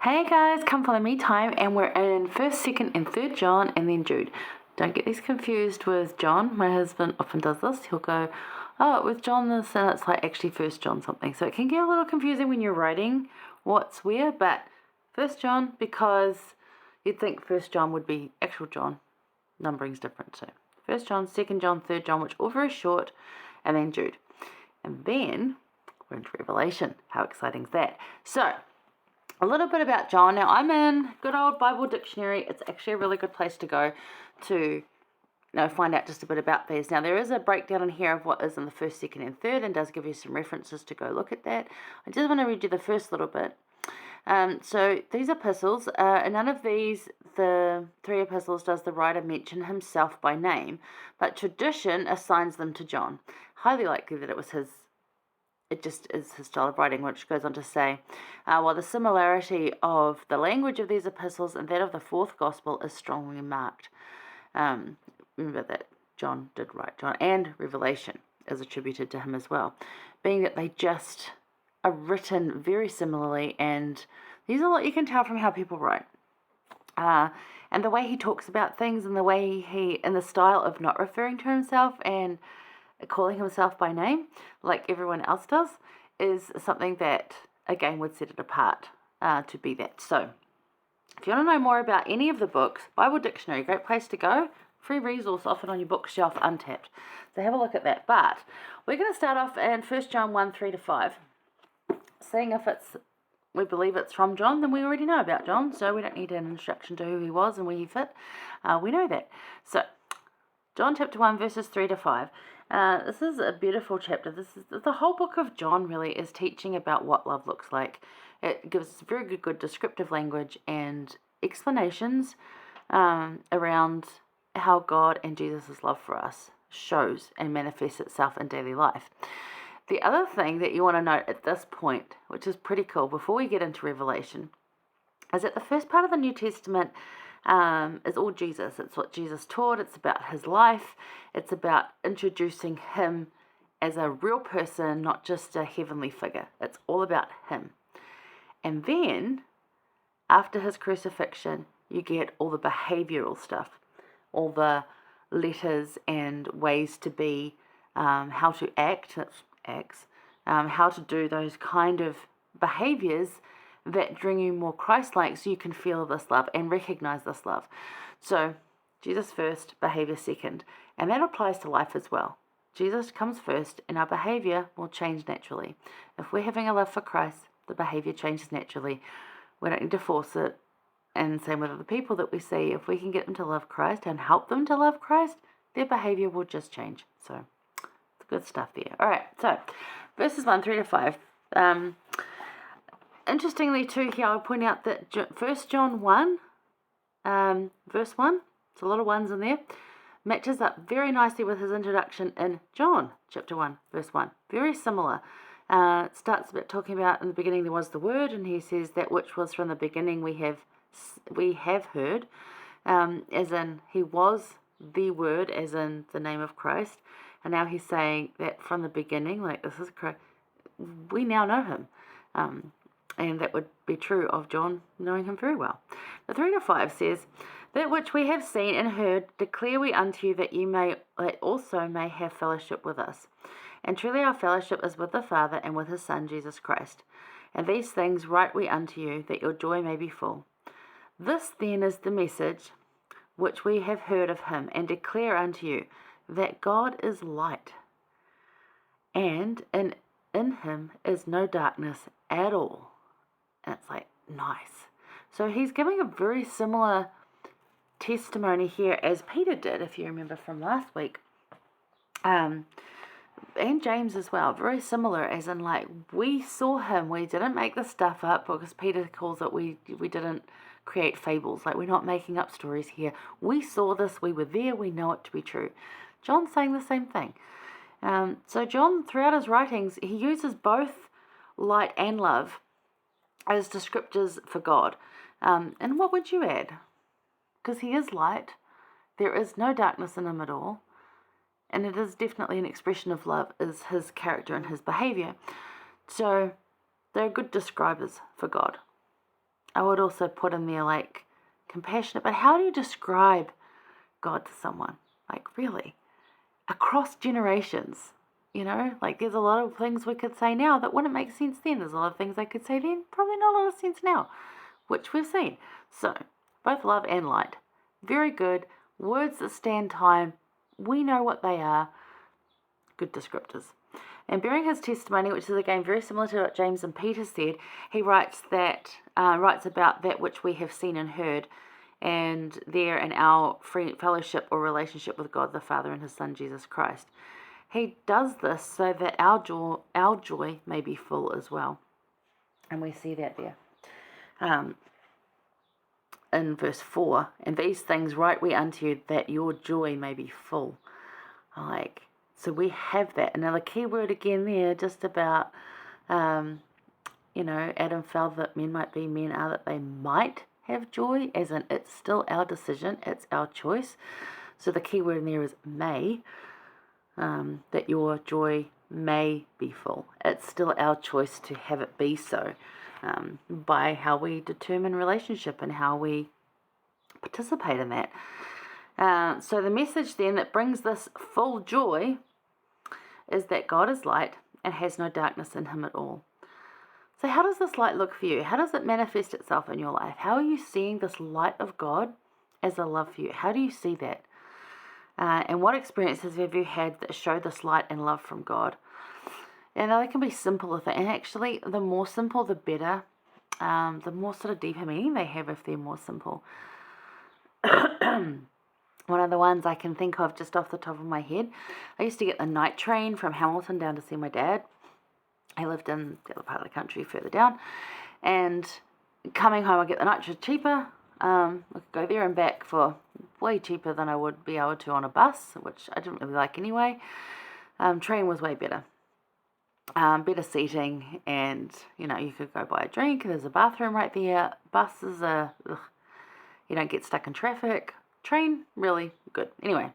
Hey guys, come follow me time, and we're in 1st, 2nd, and 3rd John, and then Jude. Don't get these confused with John. My husband often does this. He'll go, oh, with John this, and it's like actually 1st John something. So it can get a little confusing when you're writing what's where, but 1st John, because you'd think 1st John would be actual John. Numbering's different, so 1st John, 2nd John, 3rd John, which are all very short, and then Jude. And then we're into Revelation. How exciting is that? So, a little bit about John. Now, I'm in good old Bible dictionary. It's actually a really good place to go to find out just a bit about these. Now, there is a breakdown in here of what is in the 1st, 2nd, and 3rd, and does give you some references to go look at that. I just want to read you the first little bit. So these epistles, in none of these, the 3 epistles, does the writer mention himself by name, but tradition assigns them to John. Highly likely that it just is his style of writing, which goes on to say, while the similarity of the language of these epistles and that of the 4th gospel is strongly marked. Remember that John did write John, and Revelation is attributed to him as well, being that they just are written very similarly, and these are what you can tell from how people write. And the way he talks about things, and the way in the style of not referring to himself and calling himself by name like everyone else does, is something that again would set it apart to be that. So if you want to know more about any of the books, Bible Dictionary, great place to go. Free resource often on your bookshelf, untapped. So have a look at that. But we're going to start off in 1 John 1, 3-5. Seeing if we believe it's from John, then we already know about John, so we don't need an introduction to who he was and where he fit. We know that. So John chapter 1, verses 3-5. This is a beautiful chapter. This is the whole book of John really is teaching about what love looks like. It gives very good descriptive language and explanations around how God and Jesus' love for us shows and manifests itself in daily life. The other thing that you want to note at this point, which is pretty cool before we get into Revelation, is that the first part of the New Testament is all Jesus. It's what Jesus taught. It's about his life. It's about introducing him as a real person, not just a heavenly figure. It's all about him. And then, after his crucifixion, you get all the behavioral stuff, all the letters and ways to be, how to act, how to do those kind of behaviors that bring you more Christ-like, so you can feel this love and recognize this love. So Jesus first, behavior second. And that applies to life as well. Jesus comes first, and our behavior will change naturally. If we're having a love for Christ, the behavior changes naturally. We don't need to force it. And same with other people that we see. If we can get them to love Christ and help them to love Christ, their behavior will just change. So it's good stuff there. All right, so verses 1, 3-5. Interestingly, too, here I'll point out that 1 John 1, verse 1, there's a lot of ones in there, matches up very nicely with his introduction in John chapter 1, verse 1. Very similar. It starts a bit talking about, in the beginning there was the Word, and he says that which was from the beginning we have heard, as in he was the Word, as in the name of Christ. And now he's saying that from the beginning, like this is Christ, we now know him. And that would be true of John, knowing him very well. The 3-5 says, that which we have seen and heard declare we unto you, that also may have fellowship with us. And truly our fellowship is with the Father and with his Son, Jesus Christ. And these things write we unto you, that your joy may be full. This then is the message which we have heard of him, and declare unto you, that God is light, and in him is no darkness at all. And it's like, nice. So he's giving a very similar testimony here as Peter did, if you remember from last week. And James as well, very similar, as in like, we saw him, we didn't make this stuff up, because Peter calls it, we didn't create fables, like we're not making up stories here. We saw this, we were there, we know it to be true. John's saying the same thing. So John, throughout his writings, he uses both light and love as descriptors for God. And what would you add? Because he is light. There is no darkness in him at all. And it is definitely an expression of love, is his character and his behavior. So they're good describers for God. I would also put in there like compassionate. But how do you describe God to someone? Like really, across generations. Like there's a lot of things we could say now that wouldn't make sense then. There's a lot of things I could say then, probably not a lot of sense now, which we've seen. So, both love and light. Very good. Words that stand time. We know what they are. Good descriptors. And bearing his testimony, which is again very similar to what James and Peter said, he writes about that which we have seen and heard, and there in our free fellowship or relationship with God the Father and his Son Jesus Christ. He does this so that our joy may be full as well. And we see that there. In verse 4, and these things write we unto you that your joy may be full. So we have that. Another key word again there, just about, Adam felt that men might be, men are that they might have joy, as in it's still our decision, it's our choice. So the key word in there is may, that your joy may be full. It's still our choice to have it be so, by how we determine relationship and how we participate in that. So the message then that brings this full joy is that God is light and has no darkness in him at all. So how does this light look for you? How does it manifest itself in your life? How are you seeing this light of God as a love for you? How do you see that? And what experiences have you had that show this light and love from God? And they can be simple, and actually the more simple the better, the more sort of deeper meaning they have if they're more simple. One of the ones I can think of just off the top of my head, I used to get the night train from Hamilton down to see my dad. He lived in the other part of the country further down, and coming home I get the night train cheaper. I could go there and back for way cheaper than I would be able to on a bus, which I didn't really like anyway. Train was way better. Better seating, and you could go buy a drink. There's a bathroom right there. Buses are, you don't get stuck in traffic. Train, really good. Anyway,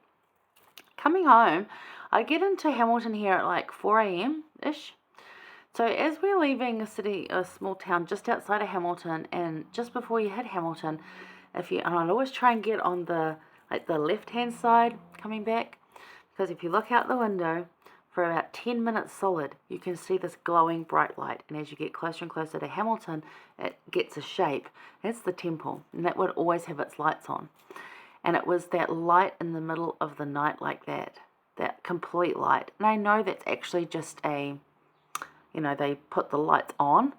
coming home, I get into Hamilton here at like 4 a.m.-ish. So as we're leaving a small town just outside of Hamilton, and just before you hit Hamilton, and I'd always try and get on the left-hand side coming back, because if you look out the window for about 10 minutes solid, you can see this glowing bright light. And as you get closer and closer to Hamilton, it gets a shape. That's the temple, and that would always have its lights on. And it was that light in the middle of the night like that complete light. And I know that's actually just they put the lights on.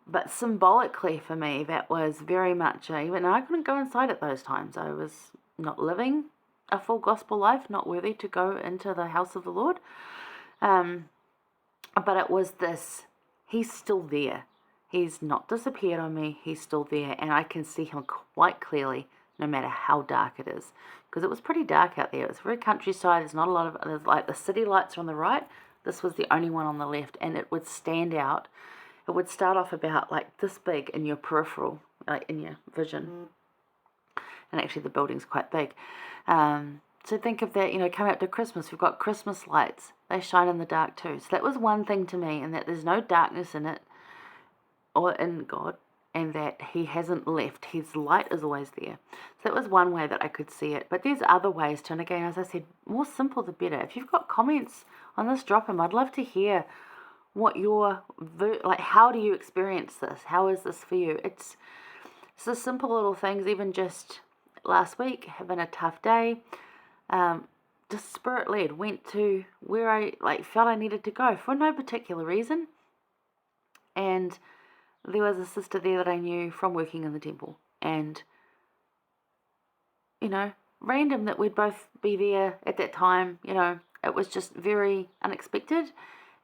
But symbolically for me, that was very much even I couldn't go inside at those times. I was not living a full gospel life, not worthy to go into the house of the Lord. But it was this, he's still there. He's not disappeared on me. He's still there. And I can see him quite clearly, no matter how dark it is. Because it was pretty dark out there. It was very countryside. There's not a lot of, there's like the city lights are on the right. This was the only one on the left. And it would stand out. It would start off about like this big in your peripheral, like in your vision. And actually the building's quite big. So think of that, coming up to Christmas, we've got Christmas lights. They shine in the dark too. So that was one thing to me, and that there's no darkness in it or in God, and that he hasn't left. His light is always there. So that was one way that I could see it. But there's other ways too. And again, as I said, more simple the better. If you've got comments on this, drop them. I'd love to hear what how do you experience this? How is this for you? It's the simple little things, even just last week, having a tough day, just spirit-led, went to where I felt I needed to go for no particular reason. And there was a sister there that I knew from working in the temple. And, random that we'd both be there at that time, it was just very unexpected.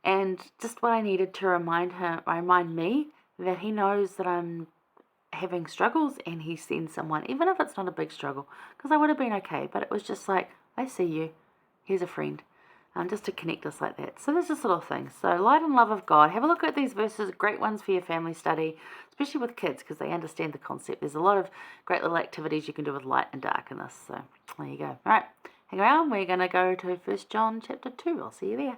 And just what I needed to remind me that he knows that I'm having struggles, and he sends someone, even if it's not a big struggle, because I would have been okay. But it was just like, I see you. Here's a friend. Just to connect us like that. So there's just little things. So light and love of God. Have a look at these verses. Great ones for your family study, especially with kids, because they understand the concept. There's a lot of great little activities you can do with light and dark in this. So there you go. All right. Hang around. We're going to go to 1 John chapter 2. I'll see you there.